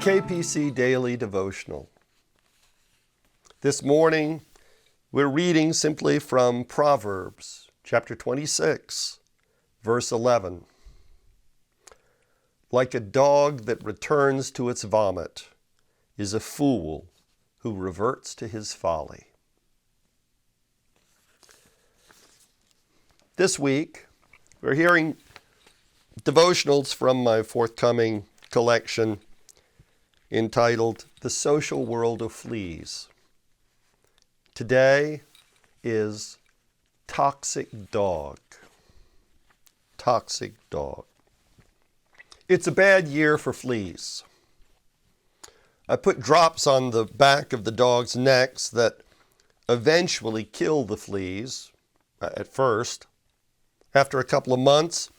KPC Daily Devotional. This morning, we're reading simply from Proverbs, chapter 26, verse 11. Like a dog that returns to its vomit is a fool who reverts to his folly. This week, we're hearing devotionals from my forthcoming collection entitled The Social World of Fleas. Today is Toxic Dog. Toxic dog. It's a bad year for fleas. I put drops on the back of the dogs' necks that eventually kill the fleas at first. After a couple of months,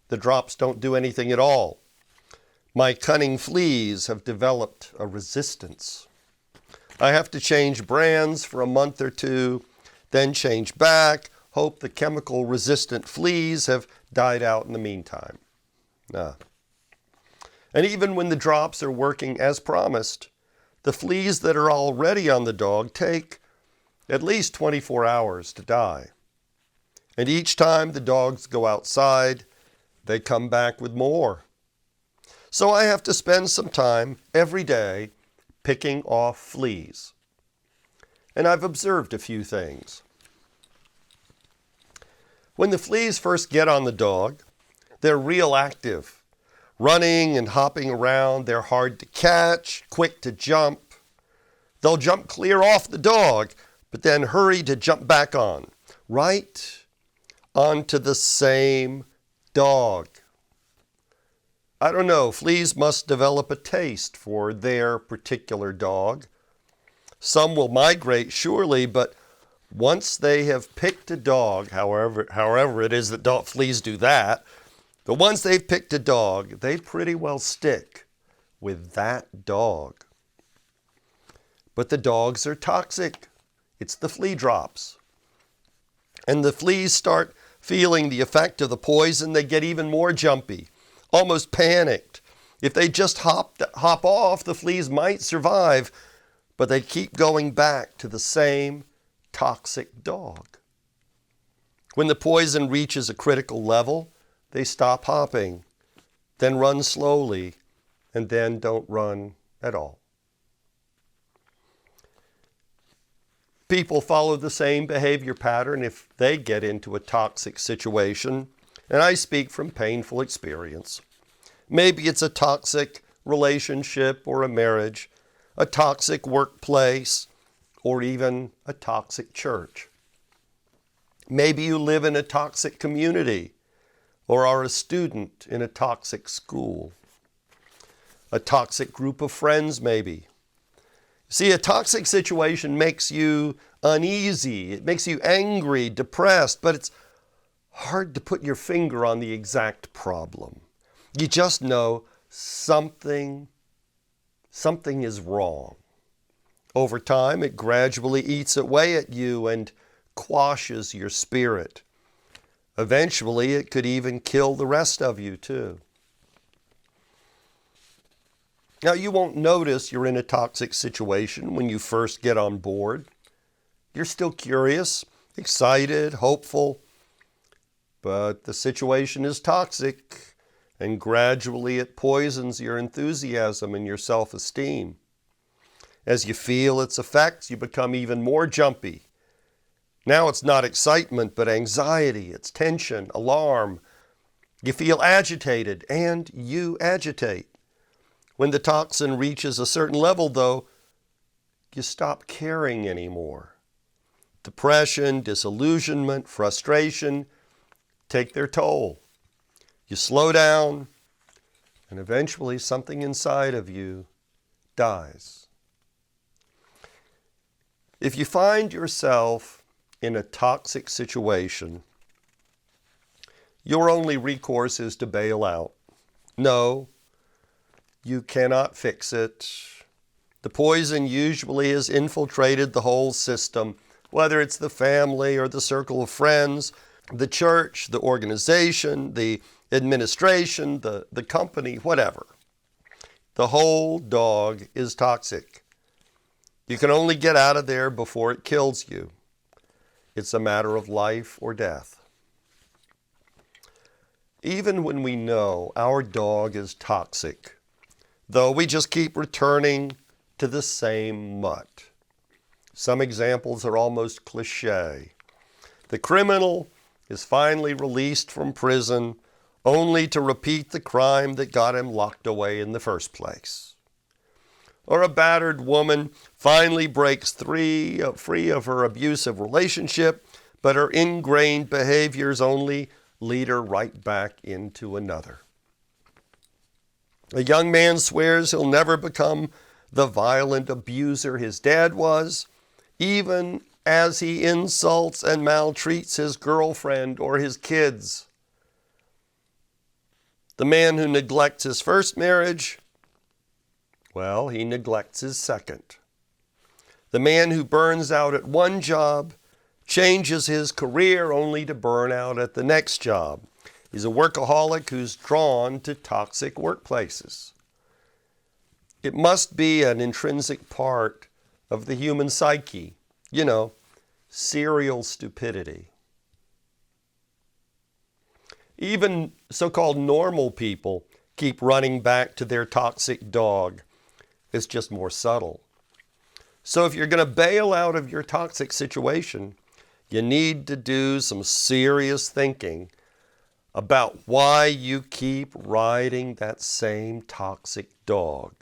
the drops don't do anything at all. My cunning fleas have developed a resistance. I have to change brands for a month or two, then change back, hope the chemical-resistant fleas have died out in the meantime. And even when the drops are working as promised, the fleas that are already on the dog take at least 24 hours to die. And each time the dogs go outside, they come back with more. So I have to spend some time every day picking off fleas. And I've observed a few things. When the fleas first get on the dog, they're real active, running and hopping around. They're hard to catch, quick to jump. They'll jump clear off the dog, but then hurry to jump back on, right onto the same dog. I don't know, fleas must develop a taste for their particular dog. Some will migrate, surely, but once they have picked a dog, however it is that fleas do that, but once they've picked a dog, they pretty well stick with that dog. But the dogs are toxic. It's the flea drops. And the fleas start feeling the effect of the poison. They get even more jumpy, almost panicked. If they just hop off, the fleas might survive, but they keep going back to the same toxic dog. When the poison reaches a critical level, they stop hopping, then run slowly, and then don't run at all. People follow the same behavior pattern if they get into a toxic situation. And I speak from painful experience. Maybe it's a toxic relationship or a marriage, a toxic workplace, or even a toxic church. Maybe you live in a toxic community or are a student in a toxic school. A toxic group of friends, maybe. See, a toxic situation makes you uneasy. It makes you angry, depressed, but it's hard to put your finger on the exact problem. You just know something is wrong. Over time, it gradually eats away at you and quashes your spirit. Eventually, it could even kill the rest of you too. Now, you won't notice you're in a toxic situation when you first get on board. You're still curious, excited, hopeful. But the situation is toxic, and gradually it poisons your enthusiasm and your self-esteem. As you feel its effects, you become even more jumpy. Now it's not excitement, but anxiety, it's tension, alarm. You feel agitated, and you agitate. When the toxin reaches a certain level, though, you stop caring anymore. Depression, disillusionment, frustration take their toll. You slow down, and eventually something inside of you dies. If you find yourself in a toxic situation, your only recourse is to bail out. No, you cannot fix it. The poison usually has infiltrated the whole system, whether it's the family or the circle of friends, the church, the organization, the administration, the company, whatever. The whole dog is toxic. You can only get out of there before it kills you. It's a matter of life or death. Even when we know our dog is toxic, though we just keep returning to the same mutt. Some examples are almost cliche. The criminal is finally released from prison only to repeat the crime that got him locked away in the first place. Or a battered woman finally breaks free of her abusive relationship, but her ingrained behaviors only lead her right back into another. A young man swears he'll never become the violent abuser his dad was, even as he insults and maltreats his girlfriend or his kids. The man who neglects his first marriage, well, he neglects his second. The man who burns out at one job changes his career only to burn out at the next job. He's a workaholic who's drawn to toxic workplaces. It must be an intrinsic part of the human psyche. Serial stupidity. Even so-called normal people keep running back to their toxic dog. It's just more subtle. So if you're going to bail out of your toxic situation, you need to do some serious thinking about why you keep riding that same toxic dog.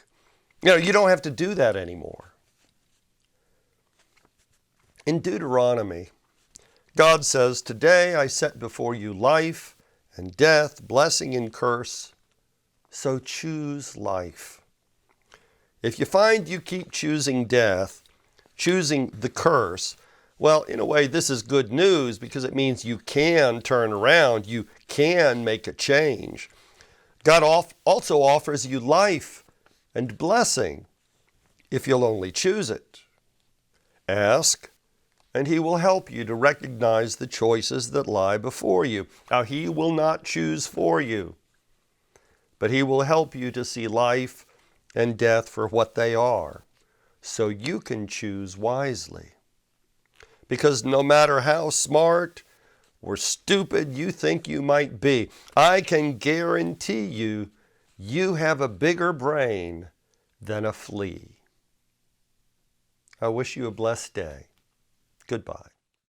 You don't have to do that anymore. In Deuteronomy, God says, "Today I set before you life and death, blessing and curse, so choose life." If you find you keep choosing death, choosing the curse, well, in a way, this is good news because it means you can turn around, you can make a change. God also offers you life and blessing if you'll only choose it. Ask, and he will help you to recognize the choices that lie before you. Now, he will not choose for you, but he will help you to see life and death for what they are, so you can choose wisely. Because no matter how smart or stupid you think you might be, I can guarantee you, you have a bigger brain than a flea. I wish you a blessed day. Goodbye.